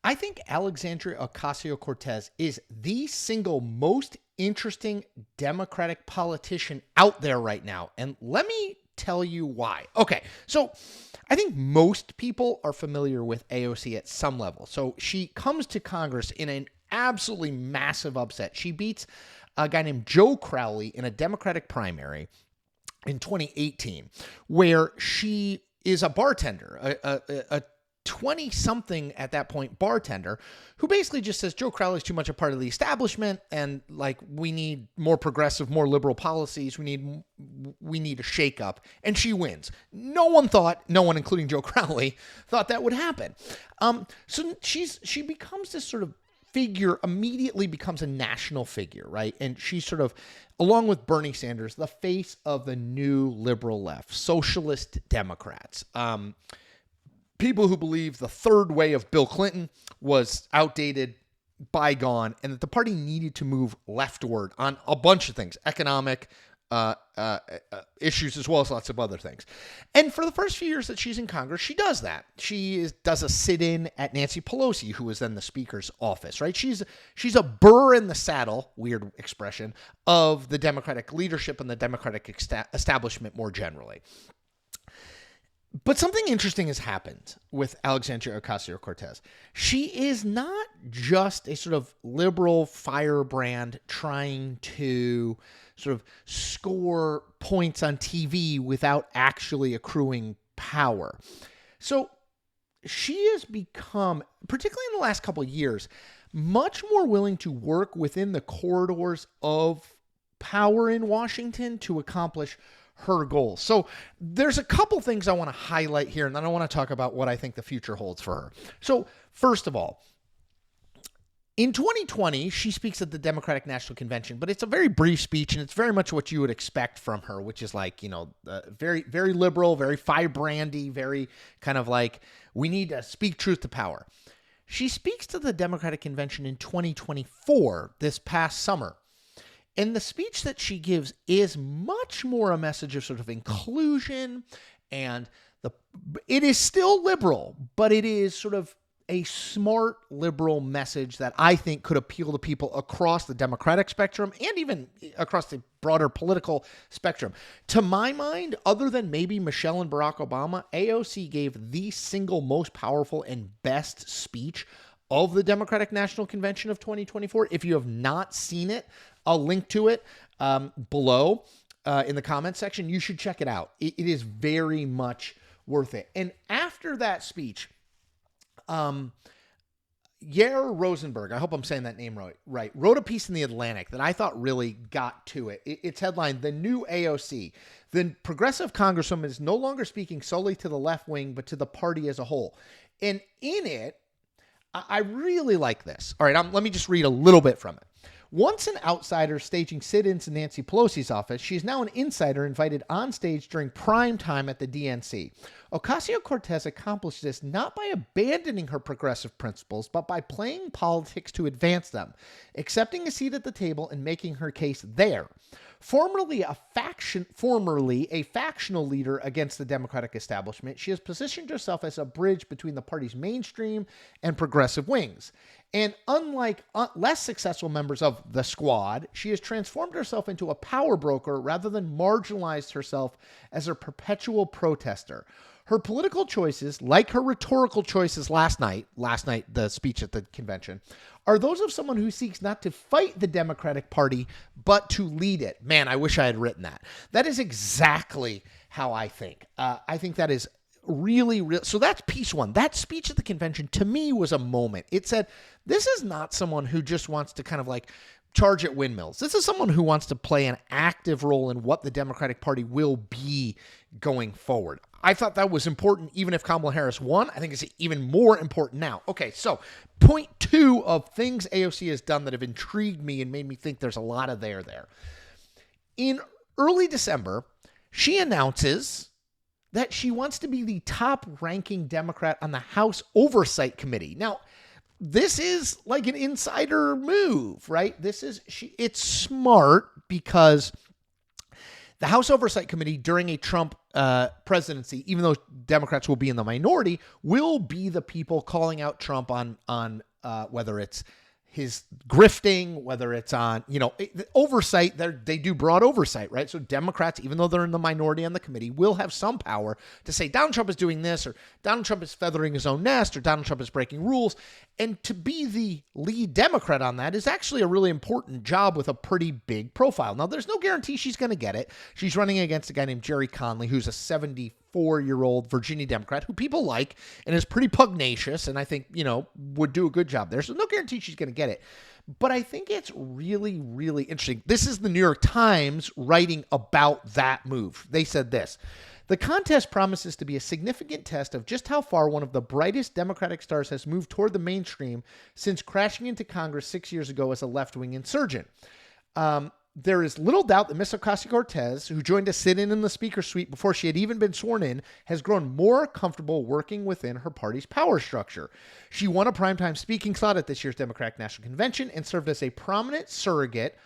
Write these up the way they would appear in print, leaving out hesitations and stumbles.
I think Alexandria Ocasio-Cortez is the single most interesting Democratic politician out there right now. And let me tell you why. Okay, so I think most people are familiar with AOC at some level. So she comes to Congress in an absolutely massive upset. She beats a guy named Joe Crowley in a Democratic primary in 2018, where she is a bartender, a 20-something at that point bartender who basically just says Joe Crowley's too much a part of the establishment and like we need more progressive, more liberal policies. We need a shakeup, and she wins. No one, including Joe Crowley, thought that would happen. So she becomes this sort of figure, immediately becomes a national figure, right? And she's sort of, along with Bernie Sanders, the face of the new liberal left, socialist Democrats. People who believe the third way of Bill Clinton was outdated, bygone, and that the party needed to move leftward on a bunch of things, economic issues, as well as lots of other things. And for the first few years that she's in Congress, she does that. She does a sit-in at Nancy Pelosi, who was then the Speaker's office, right? She's a burr in the saddle, weird expression, of the Democratic leadership and the Democratic establishment more generally. But something interesting has happened with Alexandria Ocasio-Cortez. She is not just a sort of liberal firebrand trying to sort of score points on TV without actually accruing power. So she has become, particularly in the last couple of years, much more willing to work within the corridors of power in Washington to accomplish her goals. So there's a couple things I want to highlight here, and then I want to talk about what I think the future holds for her. So first of all, in 2020, she speaks at the Democratic National Convention, but it's a very brief speech, and it's very much what you would expect from her, which is like, very, very liberal, very firebrandy, very kind of like, we need to speak truth to power. She speaks to the Democratic Convention in 2024, this past summer. And the speech that she gives is much more a message of sort of inclusion, and it is still liberal, but it is sort of a smart liberal message that I think could appeal to people across the Democratic spectrum and even across the broader political spectrum. To my mind, other than maybe Michelle and Barack Obama, AOC gave the single most powerful and best speech of the Democratic National Convention of 2024. If you have not seen it, I'll link to it below in the comments section. You should check it out. It is very much worth it. And after that speech, Yair Rosenberg, I hope I'm saying that name right, wrote a piece in The Atlantic that I thought really got to it. It's headlined, "The New AOC. The progressive congresswoman is no longer speaking solely to the left wing, but to the party as a whole." And in it, I really like this. All right, let me just read a little bit from it. Once an outsider staging sit-ins in Nancy Pelosi's office, she is now an insider invited on stage during prime time at the DNC. Ocasio-Cortez accomplished this not by abandoning her progressive principles, but by playing politics to advance them, accepting a seat at the table and making her case there. Formerly a factional leader against the Democratic establishment, she has positioned herself as a bridge between the party's mainstream and progressive wings. And unlike less successful members of the squad, she has transformed herself into a power broker rather than marginalized herself as a perpetual protester. Her political choices, like her rhetorical choices last night, the speech at the convention, are those of someone who seeks not to fight the Democratic Party, but to lead it. Man, I wish I had written that. That is exactly how I think. I think that is really, really, so that's piece one. That speech at the convention, to me, was a moment. It said, this is not someone who just wants to kind of like charge at windmills. This is someone who wants to play an active role in what the Democratic Party will be going forward. I thought that was important, even if Kamala Harris won. I think it's even more important now. Okay, so point two of things AOC has done that have intrigued me and made me think there's a lot of there. In early December, she announces that she wants to be the top-ranking Democrat on the House Oversight Committee. Now, this is like an insider move, right? It's smart because The House Oversight Committee during a Trump presidency, even though Democrats will be in the minority, will be the people calling out Trump on whether it's his grifting, whether it's on, oversight. They do broad oversight, right? So Democrats, even though they're in the minority on the committee, will have some power to say Donald Trump is doing this, or Donald Trump is feathering his own nest, or Donald Trump is breaking rules. And to be the lead Democrat on that is actually a really important job with a pretty big profile. Now, there's no guarantee she's going to get it. She's running against a guy named Jerry Conley, who's a 74-year-old Virginia Democrat who people like and is pretty pugnacious, and I think, would do a good job there. So no guarantee she's going to get it. But I think it's really, really interesting. This is the New York Times writing about that move. They said this: the contest promises to be a significant test of just how far one of the brightest Democratic stars has moved toward the mainstream since crashing into Congress 6 years ago as a left-wing insurgent. There is little doubt that Ms. Ocasio-Cortez, who joined a sit-in in the Speaker's suite before she had even been sworn in, has grown more comfortable working within her party's power structure. She won a primetime speaking slot at this year's Democratic National Convention and served as a prominent surrogate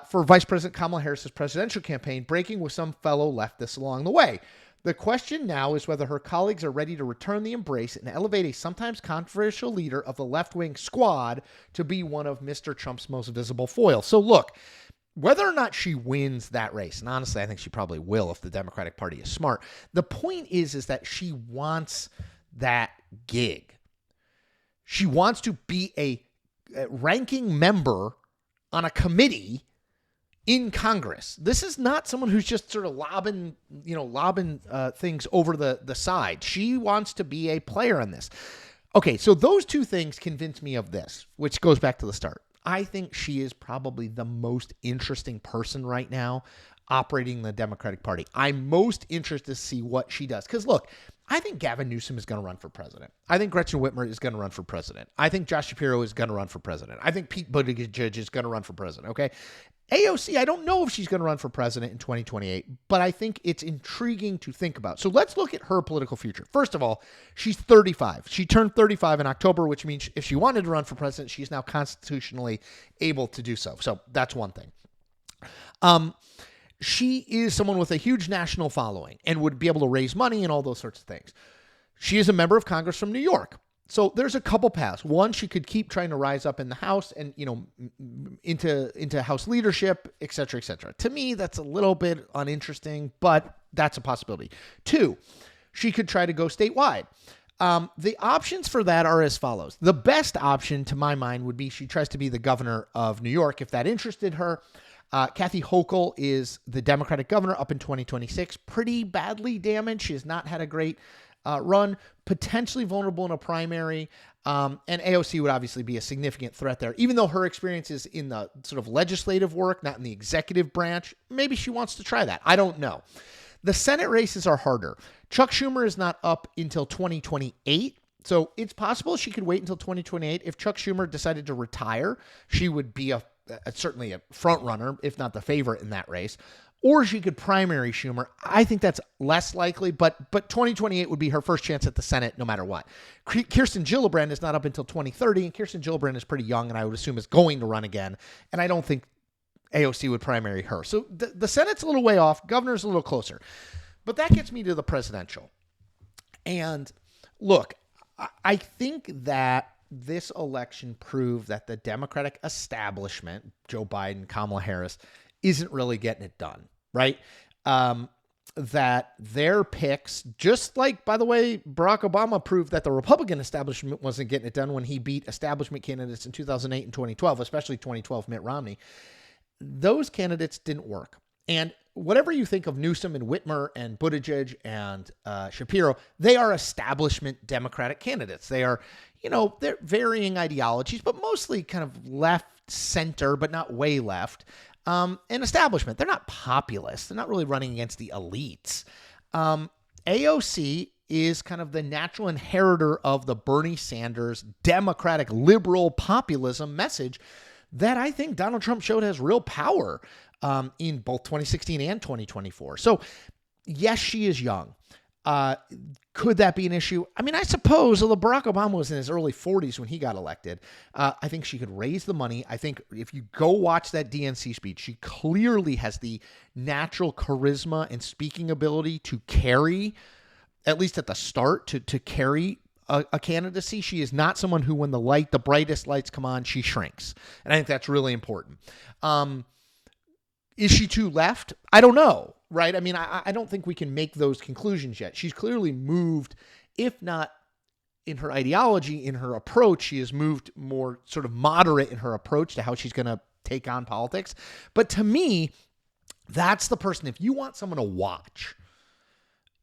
for Vice President Kamala Harris's presidential campaign, breaking with some fellow leftists along the way. The question now is whether her colleagues are ready to return the embrace and elevate a sometimes controversial leader of the left-wing squad to be one of Mr. Trump's most visible foils. So look, whether or not she wins that race, and honestly, I think she probably will if the Democratic Party is smart, the point is that she wants that gig. She wants to be a ranking member on a committee in Congress. This is not someone who's just sort of lobbing things over the side. She wants to be a player in this. Okay, so those two things convince me of this, which goes back to the start. I think she is probably the most interesting person right now operating the Democratic Party. I'm most interested to see what she does. Because look, I think Gavin Newsom is going to run for president. I think Gretchen Whitmer is going to run for president. I think Josh Shapiro is going to run for president. I think Pete Buttigieg is going to run for president, okay? AOC, I don't know if she's going to run for president in 2028, but I think it's intriguing to think about. So let's look at her political future. First of all, she's 35. She turned 35 in October, which means if she wanted to run for president, she's now constitutionally able to do so. So that's one thing. She is someone with a huge national following and would be able to raise money and all those sorts of things. She is a member of Congress from New York. So there's a couple paths. One, she could keep trying to rise up in the House and, into House leadership, et cetera, et cetera. To me, that's a little bit uninteresting, but that's a possibility. Two, she could try to go statewide. The options for that are as follows. The best option, to my mind, would be she tries to be the governor of New York, if that interested her. Kathy Hochul is the Democratic governor up in 2026. Pretty badly damaged. She has not had a great run, potentially vulnerable in a primary. And AOC would obviously be a significant threat there, even though her experience is in the sort of legislative work, not in the executive branch. Maybe she wants to try that. I don't know. The Senate races are harder. Chuck Schumer is not up until 2028. So it's possible she could wait until 2028. If Chuck Schumer decided to retire, she would be certainly a front runner, if not the favorite in that race. Or she could primary Schumer. I think that's less likely, but 2028 would be her first chance at the Senate no matter what. Kirsten Gillibrand is not up until 2030, and Kirsten Gillibrand is pretty young, and I would assume is going to run again. And I don't think AOC would primary her. So the Senate's a little way off. Governor's a little closer. But that gets me to the presidential. And look, I think that this election proved that the Democratic establishment, Joe Biden, Kamala Harris, isn't really getting it done, right? That their picks, just like, by the way, Barack Obama proved that the Republican establishment wasn't getting it done when he beat establishment candidates in 2008 and 2012, especially 2012 Mitt Romney. Those candidates didn't work. And whatever you think of Newsom and Whitmer and Buttigieg and Shapiro, they are establishment Democratic candidates. They are, they're varying ideologies, but mostly kind of left center, but not way left. And establishment. They're not populist. They're not really running against the elites. AOC is kind of the natural inheritor of the Bernie Sanders Democratic liberal populism message that I think Donald Trump showed has real power in both 2016 and 2024. So yes, she is young. Could that be an issue? I mean, I suppose, although Barack Obama was in his early 40s when he got elected, I think she could raise the money. I think if you go watch that DNC speech, she clearly has the natural charisma and speaking ability to carry, at least at the start, to carry a candidacy. She is not someone who, when the brightest lights come on, she shrinks. And I think that's really important. Is she too left? I don't know, right? I mean, I don't think we can make those conclusions yet. She's clearly moved, if not in her ideology, in her approach, she has moved more sort of moderate in her approach to how she's going to take on politics. But to me, that's the person, if you want someone to watch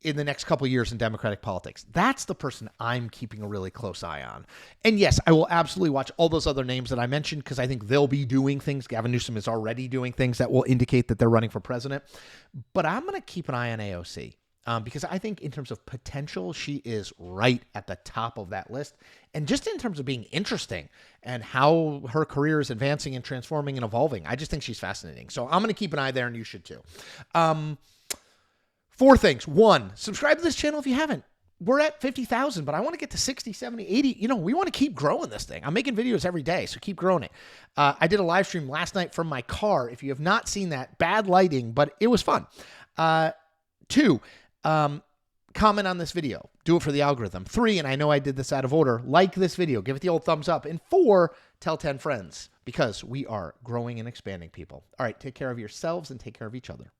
in the next couple of years in Democratic politics, that's the person I'm keeping a really close eye on. And yes, I will absolutely watch all those other names that I mentioned because I think they'll be doing things. Gavin Newsom is already doing things that will indicate that they're running for president. But I'm going to keep an eye on AOC because I think in terms of potential, she is right at the top of that list. And just in terms of being interesting and how her career is advancing and transforming and evolving, I just think she's fascinating. So I'm going to keep an eye there, and you should too. 4 things. 1, subscribe to this channel if you haven't. We're at 50,000, but I want to get to 60, 70, 80. We want to keep growing this thing. I'm making videos every day, so keep growing it. I did a live stream last night from my car. If you have not seen that, bad lighting, but it was fun. 2, comment on this video. Do it for the algorithm. 3, and I know I did this out of order, like this video. Give it the old thumbs up. And 4, tell 10 friends because we are growing and expanding, people. All right, take care of yourselves and take care of each other.